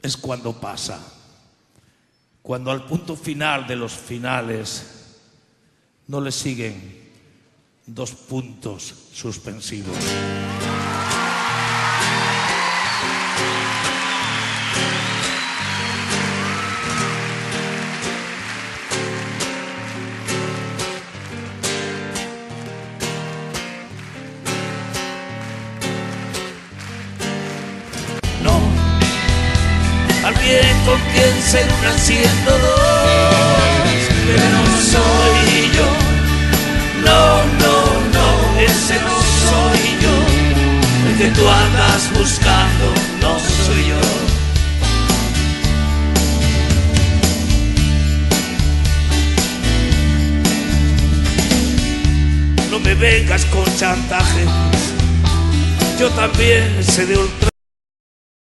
es cuando pasa, cuando al punto final de los finales no le siguen dos puntos suspensivos. No, al bien con quien se unan siendo dos, pero no soy yo. No, no, no, ese no soy yo. El que tú andas buscando no soy yo. No me vengas con chantajes, yo también sé de ultraje.